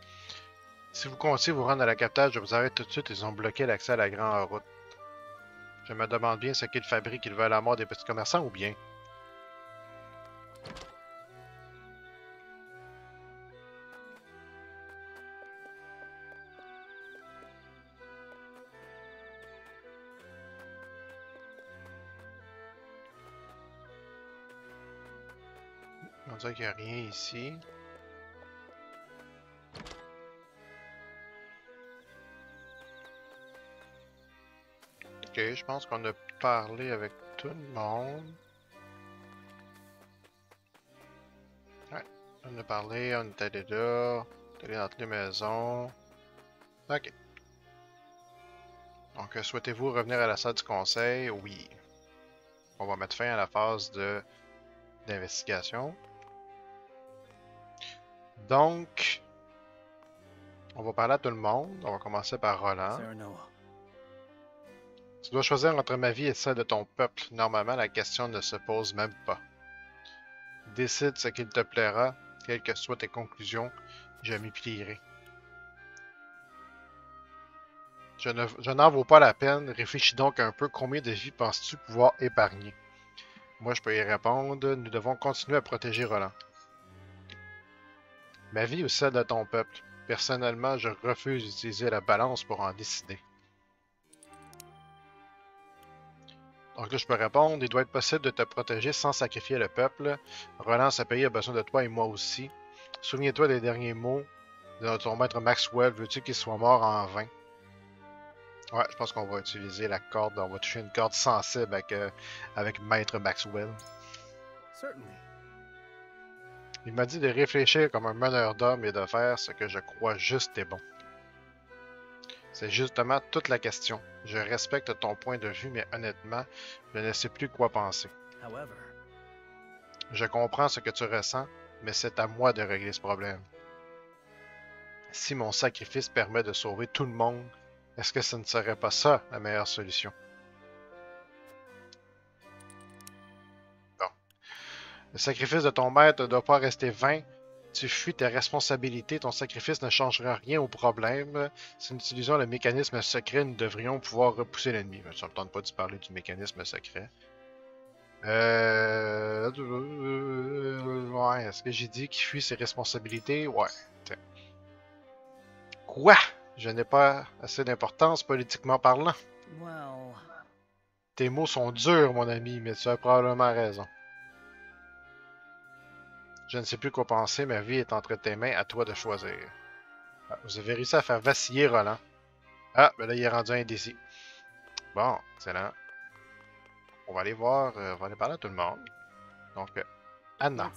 Si vous comptez vous rendre à la capitale, je vous arrête tout de suite. Ils ont bloqué l'accès à la grande route. Je me demande bien ce qu'ils fabriquent. Ils veulent la mort des petits commerçants ou bien? On dirait qu'il n'y a rien ici. Ok, je pense qu'on a parlé avec tout le monde. Ouais, on a parlé, on est allé là, on est allé dans toutes les maisons. Ok. Donc, souhaitez-vous revenir à la salle du conseil? Oui. On va mettre fin à la phase d'investigation. Donc, on va parler à tout le monde. On va commencer par Roland. Tu dois choisir entre ma vie et celle de ton peuple. Normalement, la question ne se pose même pas. Décide ce qu'il te plaira, quelles que soient tes conclusions, je m'y plierai. Je n'en vaux pas la peine, réfléchis donc un peu, combien de vies penses-tu pouvoir épargner? Moi, je peux y répondre, nous devons continuer à protéger Roland. Ma vie ou celle de ton peuple? Personnellement, je refuse d'utiliser la balance pour en décider. Donc là, je peux répondre, il doit être possible de te protéger sans sacrifier le peuple. Roland, ce pays a besoin de toi et moi aussi. Souviens-toi des derniers mots de ton maître Maxwell. Veux-tu qu'il soit mort en vain? Ouais, je pense qu'on va utiliser la corde. On va toucher une corde sensible avec maître Maxwell. Il m'a dit de réfléchir comme un meneur d'hommes et de faire ce que je crois juste et bon. C'est justement toute la question. Je respecte ton point de vue, mais honnêtement, je ne sais plus quoi penser. Je comprends ce que tu ressens, mais c'est à moi de régler ce problème. Si mon sacrifice permet de sauver tout le monde, est-ce que ce ne serait pas ça la meilleure solution? Bon. Le sacrifice de ton maître ne doit pas rester vain. Tu fuis tes responsabilités, ton sacrifice ne changera rien au problème. Si nous utilisons le mécanisme secret, nous devrions pouvoir repousser l'ennemi. Ça ne me tente pas de parler du mécanisme secret. Ouais, est-ce que j'ai dit qu'il fuit ses responsabilités? Ouais. Tiens. Quoi? Je n'ai pas assez d'importance politiquement parlant. Well... Tes mots sont durs, mon ami, mais tu as probablement raison. Je ne sais plus quoi penser, ma vie est entre tes mains, à toi de choisir. Ah, vous avez réussi à faire vaciller Roland. Ah, ben là, il est rendu indécis. Bon, excellent. On va aller voir, on va aller parler à tout le monde. Donc, Anna.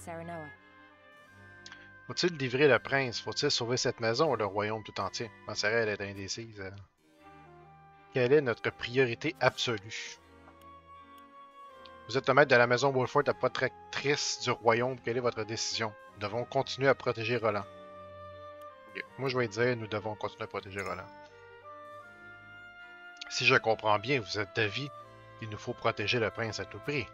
Faut-il livrer le prince? Faut-il sauver cette maison ou le royaume tout entier? Ma sœur, elle est indécise. Quelle est notre priorité absolue? Vous êtes le maître de la maison Wolford, la protectrice du royaume. Quelle est votre décision? Nous devons continuer à protéger Roland. Okay. Moi, je vais dire, nous devons continuer à protéger Roland. Si je comprends bien, vous êtes d'avis qu'il nous faut protéger le prince à tout prix.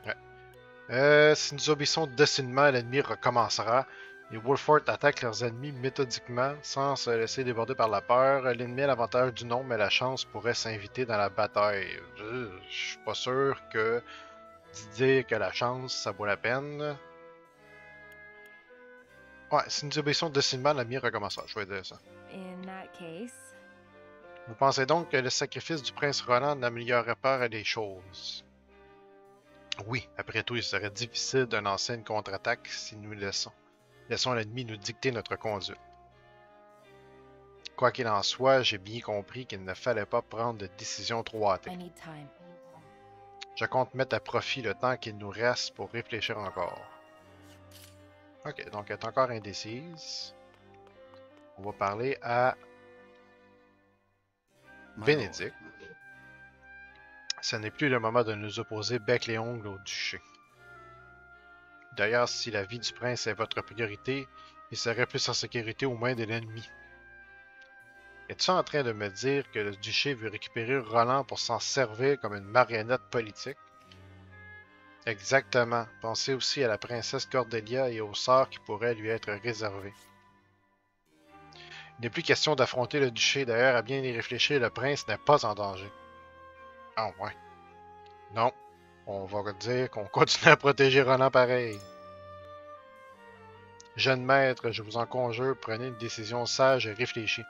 Ouais. Si nous obéissons docilement, l'ennemi recommencera. Les Wolford attaquent leurs ennemis méthodiquement, sans se laisser déborder par la peur. L'ennemi a l'avantage du nombre, mais la chance pourrait s'inviter dans la bataille. Je suis pas sûr que dire que la chance, ça vaut la peine. Ouais, si nous obéissons docilement, l'ennemi recommencera. Je vais dire ça. Vous pensez donc que le sacrifice du prince Roland n'améliorerait pas les choses? Oui, après tout, il serait difficile de lancer une contre-attaque si nous laissons l'ennemi nous dicter notre conduite. Quoi qu'il en soit, j'ai bien compris qu'il ne fallait pas prendre de décision trop hâtée. Je compte mettre à profit le temps qu'il nous reste pour réfléchir encore. Ok, donc elle est encore indécise. On va parler à Bénédicte. Ce n'est plus le moment de nous opposer bec et ongles au duché. D'ailleurs, si la vie du prince est votre priorité, il serait plus en sécurité aux mains de l'ennemi. Es-tu en train de me dire que le duché veut récupérer Roland pour s'en servir comme une marionnette politique? Exactement. Pensez aussi à la princesse Cordelia et au sort qui pourrait lui être réservé. Il n'est plus question d'affronter le duché. D'ailleurs, à bien y réfléchir, le prince n'est pas en danger. Ah ouais. Non. On va dire qu'on continue à protéger Roland pareil. Jeune maître, je vous en conjure, prenez une décision sage et réfléchie.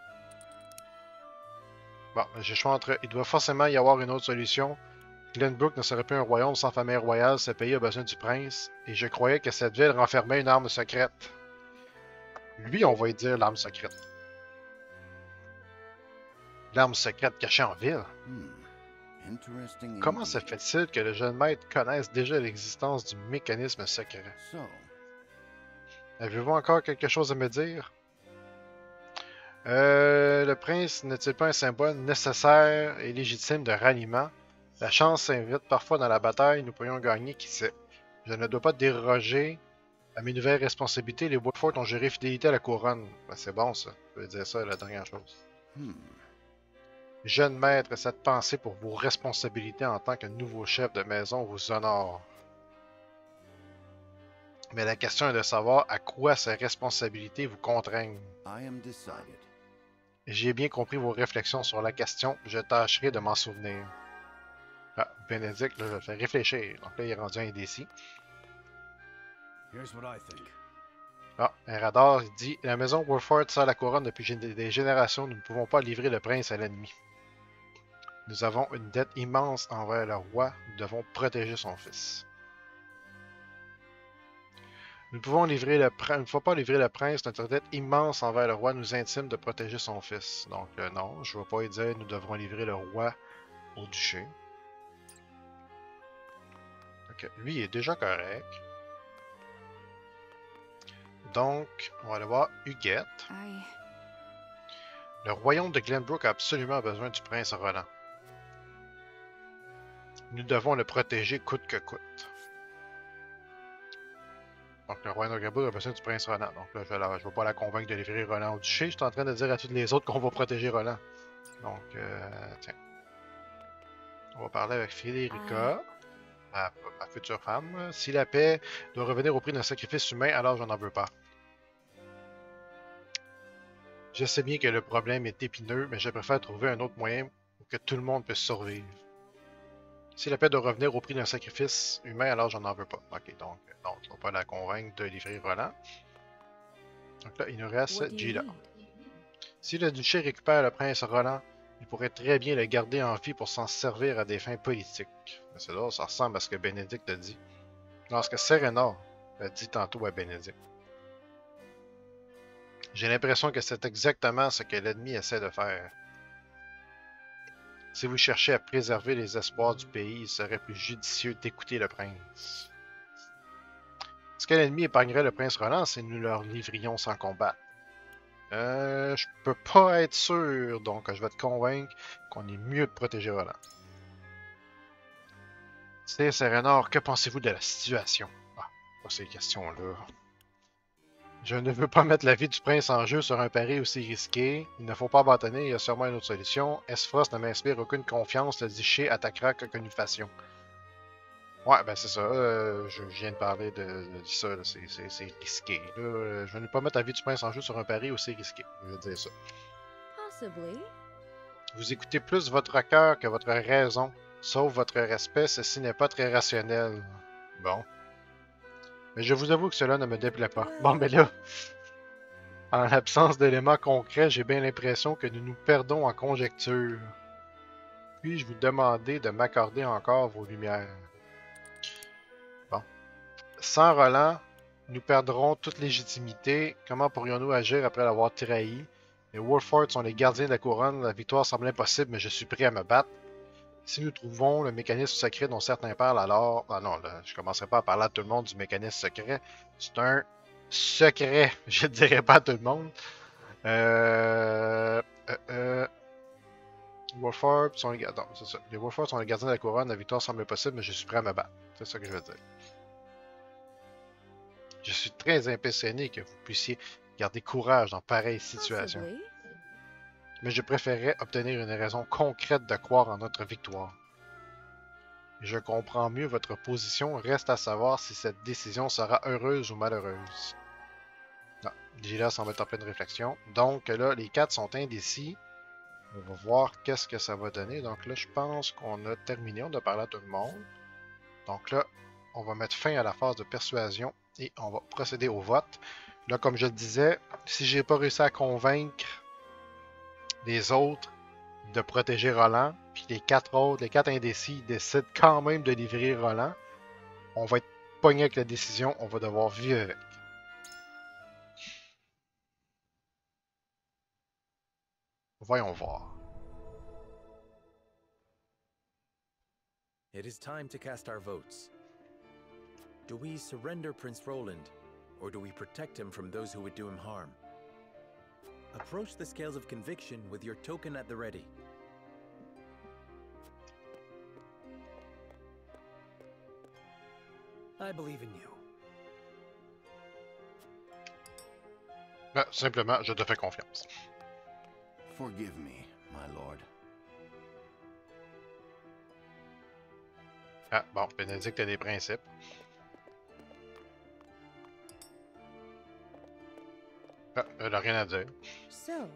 Bon, j'ai le choix entre... Il doit forcément y avoir une autre solution. Glenbrook ne serait plus un royaume sans famille royale, ce pays a besoin du prince, et je croyais que cette ville renfermait une arme secrète. Lui, on va lui dire l'arme secrète. L'arme secrète cachée en ville. Comment se fait-il que le jeune maître connaisse déjà l'existence du mécanisme secret? Avez-vous encore quelque chose à me dire? Le prince n'est-il pas un symbole nécessaire et légitime de ralliement? La chance s'invite parfois dans la bataille, nous pourrions gagner, qui sait. Je ne dois pas déroger À mes nouvelles responsabilités, les Woodford ont juré fidélité à la couronne. Ben, c'est bon, ça. Je veux dire ça, la dernière chose. Jeune maître, cette pensée pour vos responsabilités en tant que nouveau chef de maison vous honore. Mais la question est de savoir à quoi ces responsabilités vous contraignent. J'ai bien compris vos réflexions sur la question, je tâcherai de m'en souvenir. Ah, Bénédicte, là, je le fais réfléchir. Donc là, il est rendu indécis. Ah, un radar, il dit « La maison Woodford sert la couronne depuis des générations, nous ne pouvons pas livrer le prince à l'ennemi. Nous avons une dette immense envers le roi, nous devons protéger son fils. » Nous ne pouvons livrer le prince, il ne faut pas livrer le prince, notre dette immense envers le roi nous intime de protéger son fils. Donc non, je ne vais pas lui dire nous devrons livrer le roi au duché. Ok, lui il est déjà correct. Donc, on va aller voir Huguette. Le royaume de Glenbrook a absolument besoin du prince Roland. Nous devons le protéger coûte que coûte. Donc, le royaume de Glenbrook a besoin du prince Roland. Donc là, je ne vais pas la convaincre de livrer Roland au duché. Je suis en train de dire à toutes les autres qu'on va protéger Roland. Donc, tiens. On va parler avec Frédérica, ma future femme. Si la paix doit revenir au prix d'un sacrifice humain, alors je n'en veux pas. Je sais bien que le problème est épineux, mais je préfère trouver un autre moyen pour que tout le monde puisse survivre. Si la paix doit revenir au prix d'un sacrifice humain, alors je n'en veux pas. Ok, donc, non, je ne vais pas la convaincre de livrer Roland. Donc là, il nous reste Gila. Si le duché récupère le prince Roland, il pourrait très bien le garder en vie pour s'en servir à des fins politiques. Mais c'est là, ça ressemble à ce que Bénédicte a dit. Non, ce que Serena a dit tantôt à Bénédicte. J'ai l'impression que c'est exactement ce que l'ennemi essaie de faire. Si vous cherchez à préserver les espoirs du pays, il serait plus judicieux d'écouter le prince. Ce que l'ennemi épargnerait le prince Roland, c'est nous leur livrions sans combattre. Je peux pas être sûr, donc je vais te convaincre qu'on est mieux de protéger Roland. C'est Serenor, que pensez-vous de la situation? Ah, pas ces questions-là. Je ne veux pas mettre la vie du prince en jeu sur un pari aussi risqué. Il ne faut pas abandonner, il y a sûrement une autre solution. Esfrost ne m'inspire aucune confiance, le duché attaquera que nous fassions. Ouais, ben c'est ça, je viens de parler de ça, c'est risqué. Là. Je ne veux pas mettre la vie du prince en jeu sur un pari aussi risqué, je veux dire ça. Vous écoutez plus votre cœur que votre raison, sauf votre respect, ceci n'est pas très rationnel. Bon. Mais je vous avoue que cela ne me déplaît pas. Bon, mais là, en l'absence d'éléments concrets, j'ai bien l'impression que nous nous perdons en conjecture. Puis-je vous demander de m'accorder encore vos lumières? Bon. Sans Roland, nous perdrons toute légitimité. Comment pourrions-nous agir après l'avoir trahi? Les Woodford sont les gardiens de la couronne. La victoire semble impossible, mais je suis prêt à me battre. Si nous trouvons le mécanisme secret dont certains parlent, alors... Ah non, là, je ne commencerai pas à parler à tout le monde du mécanisme secret. C'est un secret. Je ne dirai pas à tout le monde. Woodford sont les... Non, c'est ça. Les Woodford sont les gardiens de la couronne. La victoire semble impossible, mais je suis prêt à me battre. C'est ça que je veux dire. Je suis très impressionné que vous puissiez garder courage dans pareille situation. Mais je préférerais obtenir une raison concrète de croire en notre victoire. Je comprends mieux votre position, reste à savoir si cette décision sera heureuse ou malheureuse. Non, Gila semble être en pleine réflexion. Donc là, les 4 sont indécis. On va voir qu'est-ce que ça va donner. Donc là, je pense qu'on a terminé, on a parlé à tout le monde. Donc là, on va mettre fin à la phase de persuasion et on va procéder au vote. Là, comme je le disais, si j'ai pas réussi à convaincre les autres de protéger Roland, puis les 4 autres, les 4 indécis, décident quand même de livrer Roland, on va être pogné avec la décision, on va devoir vivre avec. Voyons voir. It is time to cast our votes. Do we surrender Prince Roland, or do we protect him from those who would do him harm? Approach the scales of conviction with your token at the ready. I believe in you. Simplement, je te fais confiance. Forgive me, my lord. Ah, bon, Bénédicte a des principes. Ah, elle n'a rien à dire. So,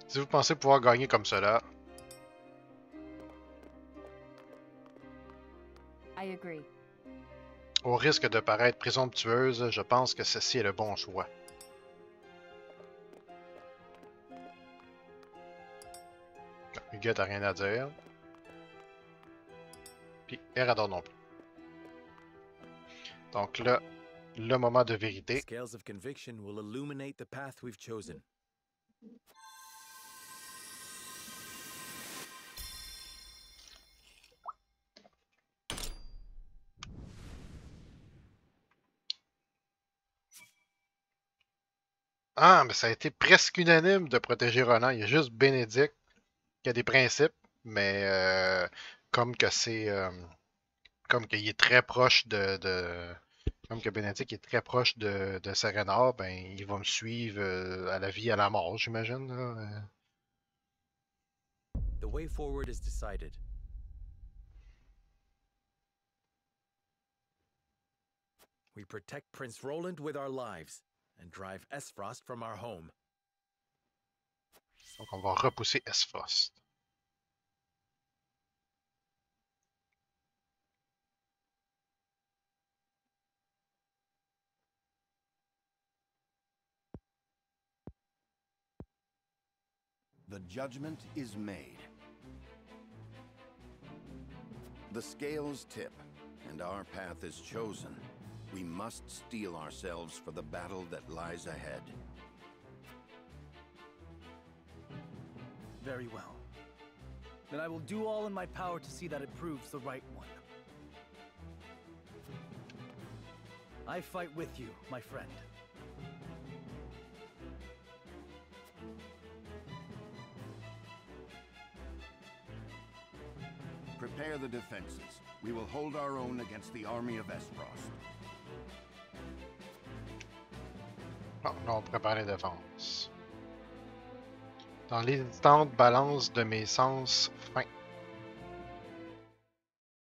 Si vous pensez pouvoir gagner comme cela, I agree. au risque de paraître présomptueuse, je pense que ceci est le bon choix. Huguette n'a rien à dire. Puis Erador non plus. Donc là, le moment de vérité. Scales of conviction will illuminate the path we've chosen. Ah, mais ça a été presque unanime de protéger Ronan. Il y a juste Bénédicte qui a des principes, mais comme que c'est... comme qu'il est très proche comme que Bénédicte est très proche de Serenard, ben il va me suivre à la vie, à la mort, j'imagine. The way forward is decided. We protect Prince Roland with our lives and drive Esfrost from our home. Donc on va repousser Esfrost. The judgment is made. The scales tip, and our path is chosen. We must steel ourselves for the battle that lies ahead. Very well. Then I will do all in my power to see that it proves the right one. I fight with you, my friend. Prepare the defenses. We will hold our own against the army of Esfrost. Bon, là on prépare les défenses. Dans l'hésitante balance de mes sens